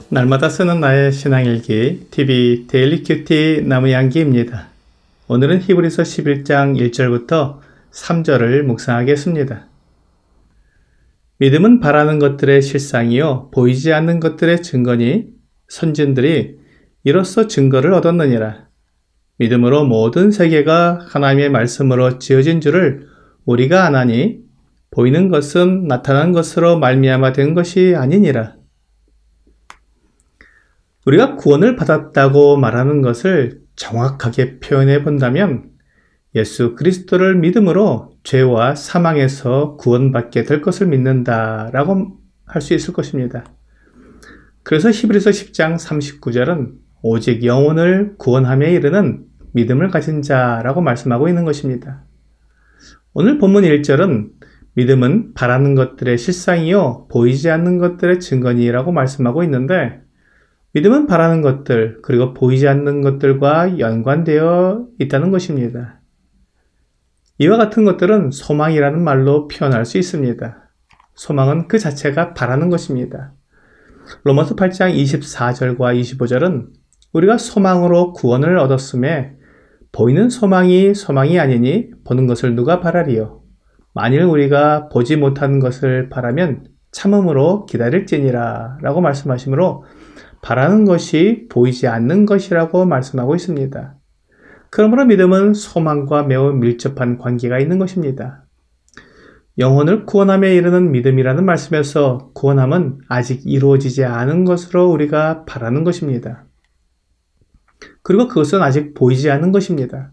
날마다 쓰는 나의 신앙일기 TV 데일리 큐티 나무양기입니다. 오늘은 히브리서 11장 1절부터 3절을 묵상하겠습니다. 믿음은 바라는 것들의 실상이요 보이지 않는 것들의 증거니 선진들이 이로써 증거를 얻었느니라. 믿음으로 모든 세계가 하나님의 말씀으로 지어진 줄을 우리가 아나니 보이는 것은 나타난 것으로 말미암아 된 것이 아니니라. 우리가 구원을 받았다고 말하는 것을 정확하게 표현해 본다면 예수 그리스도를 믿음으로 죄와 사망에서 구원받게 될 것을 믿는다라고 할 수 있을 것입니다. 그래서 히브리서 10장 39절은 오직 영혼을 구원함에 이르는 믿음을 가진 자라고 말씀하고 있는 것입니다. 오늘 본문 1절은 믿음은 바라는 것들의 실상이요 보이지 않는 것들의 증거니라고 말씀하고 있는데 믿음은 바라는 것들 그리고 보이지 않는 것들과 연관되어 있다는 것입니다. 이와 같은 것들은 소망이라는 말로 표현할 수 있습니다. 소망은 그 자체가 바라는 것입니다. 로마서 8장 24절과 25절은 우리가 소망으로 구원을 얻었음에 보이는 소망이 아니니 보는 것을 누가 바라리요. 만일 우리가 보지 못하는 것을 바라면 참음으로 기다릴지니라 라고 말씀하시므로 바라는 것이 보이지 않는 것이라고 말씀하고 있습니다. 그러므로 믿음은 소망과 매우 밀접한 관계가 있는 것입니다. 영혼을 구원함에 이르는 믿음이라는 말씀에서 구원함은 아직 이루어지지 않은 것으로 우리가 바라는 것입니다. 그리고 그것은 아직 보이지 않는 것입니다.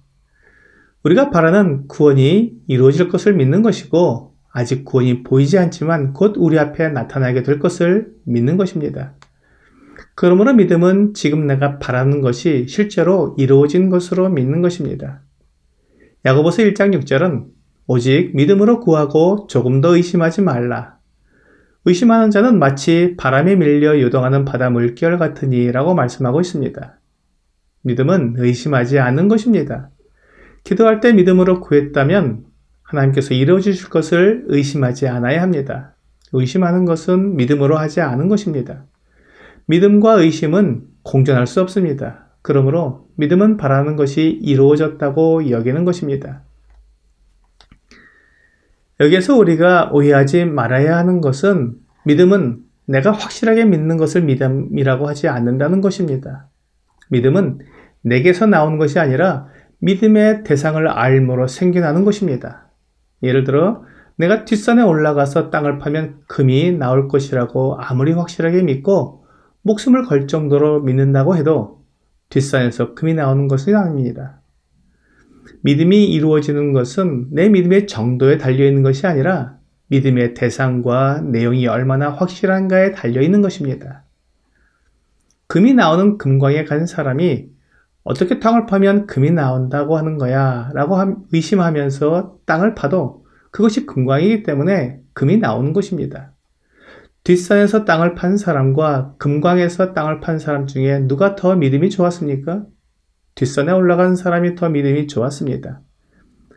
우리가 바라는 구원이 이루어질 것을 믿는 것이고 아직 구원이 보이지 않지만 곧 우리 앞에 나타나게 될 것을 믿는 것입니다. 그러므로 믿음은 지금 내가 바라는 것이 실제로 이루어진 것으로 믿는 것입니다. 야고보서 1장 6절은 오직 믿음으로 구하고 조금 더 의심하지 말라. 의심하는 자는 마치 바람에 밀려 요동하는 바다 물결 같으니 라고 말씀하고 있습니다. 믿음은 의심하지 않는 것입니다. 기도할 때 믿음으로 구했다면 하나님께서 이루어주실 것을 의심하지 않아야 합니다. 의심하는 것은 믿음으로 하지 않은 것입니다. 믿음과 의심은 공존할 수 없습니다. 그러므로 믿음은 바라는 것이 이루어졌다고 여기는 것입니다. 여기에서 우리가 오해하지 말아야 하는 것은 믿음은 내가 확실하게 믿는 것을 믿음이라고 하지 않는다는 것입니다. 믿음은 내게서 나오는 것이 아니라 믿음의 대상을 알므로 생겨나는 것입니다. 예를 들어 내가 뒷산에 올라가서 땅을 파면 금이 나올 것이라고 아무리 확실하게 믿고 목숨을 걸 정도로 믿는다고 해도 뒷산에서 금이 나오는 것은 아닙니다. 믿음이 이루어지는 것은 내 믿음의 정도에 달려있는 것이 아니라 믿음의 대상과 내용이 얼마나 확실한가에 달려있는 것입니다. 금이 나오는 금광에 간 사람이 어떻게 땅을 파면 금이 나온다고 하는 거야 라고 의심하면서 땅을 파도 그것이 금광이기 때문에 금이 나오는 것입니다. 뒷산에서 땅을 판 사람과 금광에서 땅을 판 사람 중에 누가 더 믿음이 좋았습니까? 뒷산에 올라간 사람이 더 믿음이 좋았습니다.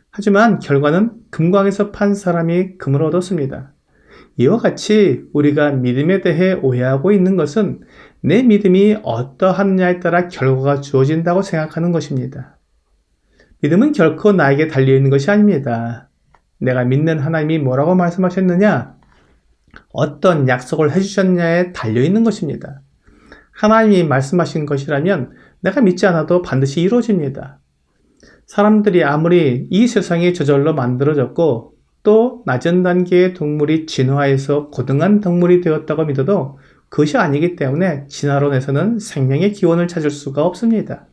하지만 결과는 금광에서 판 사람이 금을 얻었습니다. 이와 같이 우리가 믿음에 대해 오해하고 있는 것은 내 믿음이 어떠하느냐에 따라 결과가 주어진다고 생각하는 것입니다. 믿음은 결코 나에게 달려있는 것이 아닙니다. 내가 믿는 하나님이 뭐라고 말씀하셨느냐? 어떤 약속을 해주셨냐에 달려있는 것입니다. 하나님이 말씀하신 것이라면 내가 믿지 않아도 반드시 이루어집니다. 사람들이 아무리 이 세상이 저절로 만들어졌고 또 낮은 단계의 동물이 진화해서 고등한 동물이 되었다고 믿어도 그것이 아니기 때문에 진화론에서는 생명의 기원을 찾을 수가 없습니다.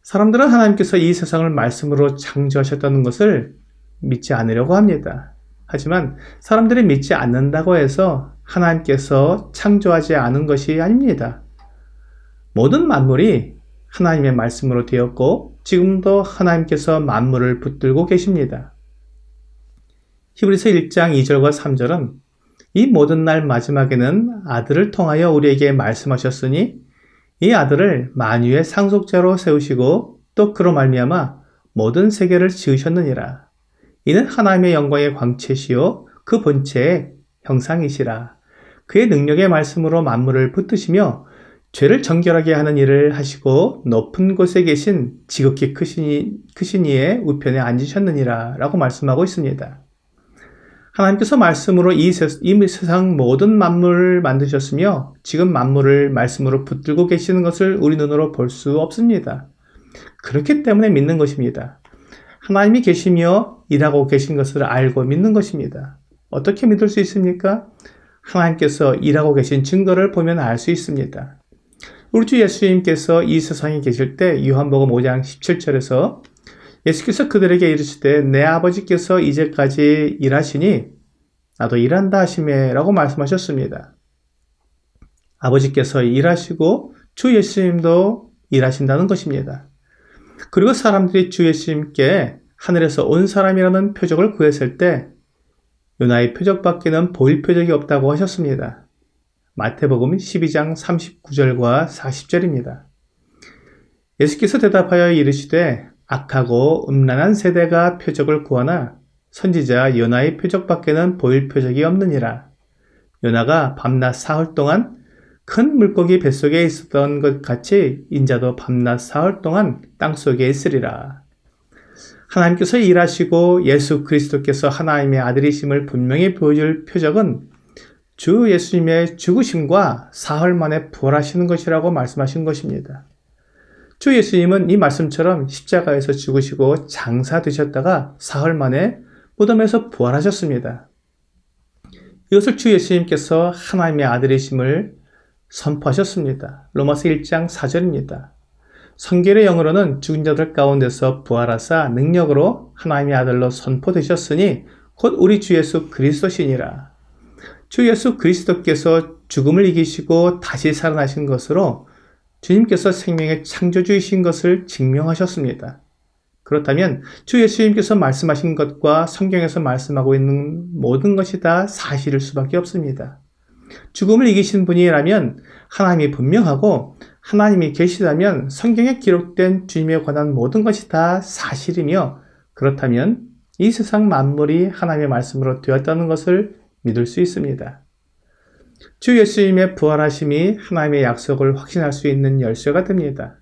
사람들은 하나님께서 이 세상을 말씀으로 창조하셨다는 것을 믿지 않으려고 합니다. 하지만 사람들이 믿지 않는다고 해서 하나님께서 창조하지 않은 것이 아닙니다. 모든 만물이 하나님의 말씀으로 되었고 지금도 하나님께서 만물을 붙들고 계십니다. 히브리서 1장 2절과 3절은 이 모든 날 마지막에는 아들을 통하여 우리에게 말씀하셨으니 이 아들을 만유의 상속자로 세우시고 또 그로 말미암아 모든 세계를 지으셨느니라. 이는 하나님의 영광의 광채시요 그 본체의 형상이시라. 그의 능력의 말씀으로 만물을 붙드시며 죄를 정결하게 하는 일을 하시고 높은 곳에 계신 지극히 크신 이의 우편에 앉으셨느니라 라고 말씀하고 있습니다. 하나님께서 말씀으로 이 세상 모든 만물을 만드셨으며 지금 만물을 말씀으로 붙들고 계시는 것을 우리 눈으로 볼 수 없습니다. 그렇기 때문에 믿는 것입니다. 하나님이 계시며 일하고 계신 것을 알고 믿는 것입니다. 어떻게 믿을 수 있습니까? 하나님께서 일하고 계신 증거를 보면 알 수 있습니다. 우리 주 예수님께서 이 세상에 계실 때 요한복음 5장 17절에서 예수께서 그들에게 이르시되 내 아버지께서 이제까지 일하시니 나도 일한다 하시매 라고 말씀하셨습니다. 아버지께서 일하시고 주 예수님도 일하신다는 것입니다. 그리고 사람들이 주 예수님께 하늘에서 온 사람이라는 표적을 구했을 때 요나의 표적밖에는 보일 표적이 없다고 하셨습니다. 마태복음 12장 39절과 40절입니다. 예수께서 대답하여 이르시되 악하고 음란한 세대가 표적을 구하나 선지자 요나의 표적밖에는 보일 표적이 없느니라. 요나가 밤낮 사흘 동안 큰 물고기 뱃속에 있었던 것 같이 인자도 밤낮 사흘 동안 땅속에 있으리라. 하나님께서 일하시고 예수 그리스도께서 하나님의 아들이심을 분명히 보여줄 표적은 주 예수님의 죽으심과 사흘 만에 부활하시는 것이라고 말씀하신 것입니다. 주 예수님은 이 말씀처럼 십자가에서 죽으시고 장사되셨다가 사흘 만에 무덤에서 부활하셨습니다. 이것을 주 예수님께서 하나님의 아들이심을 선포하셨습니다. 로마서 1장 4절입니다. 성결의 영으로는 죽은 자들 가운데서 부활하사 능력으로 하나님의 아들로 선포되셨으니 곧 우리 주 예수 그리스도시니라. 주 예수 그리스도께서 죽음을 이기시고 다시 살아나신 것으로 주님께서 생명의 창조주이신 것을 증명하셨습니다. 그렇다면 주 예수님께서 말씀하신 것과 성경에서 말씀하고 있는 모든 것이 다 사실일 수밖에 없습니다. 죽음을 이기신 분이라면 하나님이 분명하고 하나님이 계시다면 성경에 기록된 주님에 관한 모든 것이 다 사실이며 그렇다면 이 세상 만물이 하나님의 말씀으로 되었다는 것을 믿을 수 있습니다. 주 예수님의 부활하심이 하나님의 약속을 확신할 수 있는 열쇠가 됩니다.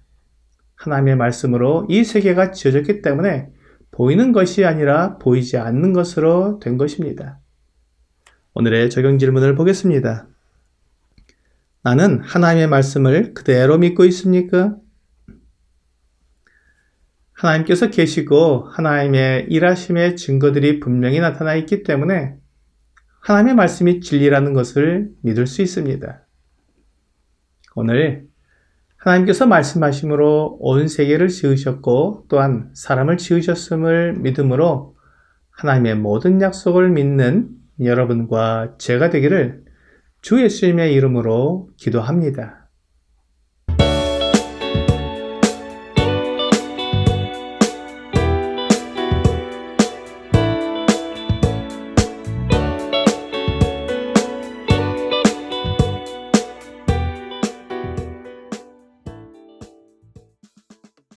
하나님의 말씀으로 이 세계가 지어졌기 때문에 보이는 것이 아니라 보이지 않는 것으로 된 것입니다. 오늘의 적용 질문을 보겠습니다. 나는 하나님의 말씀을 그대로 믿고 있습니까? 하나님께서 계시고 하나님의 일하심의 증거들이 분명히 나타나 있기 때문에 하나님의 말씀이 진리라는 것을 믿을 수 있습니다. 오늘 하나님께서 말씀하심으로 온 세계를 지으셨고 또한 사람을 지으셨음을 믿음으로 하나님의 모든 약속을 믿는 여러분과 제가 되기를 주 예수님의 이름으로 기도합니다.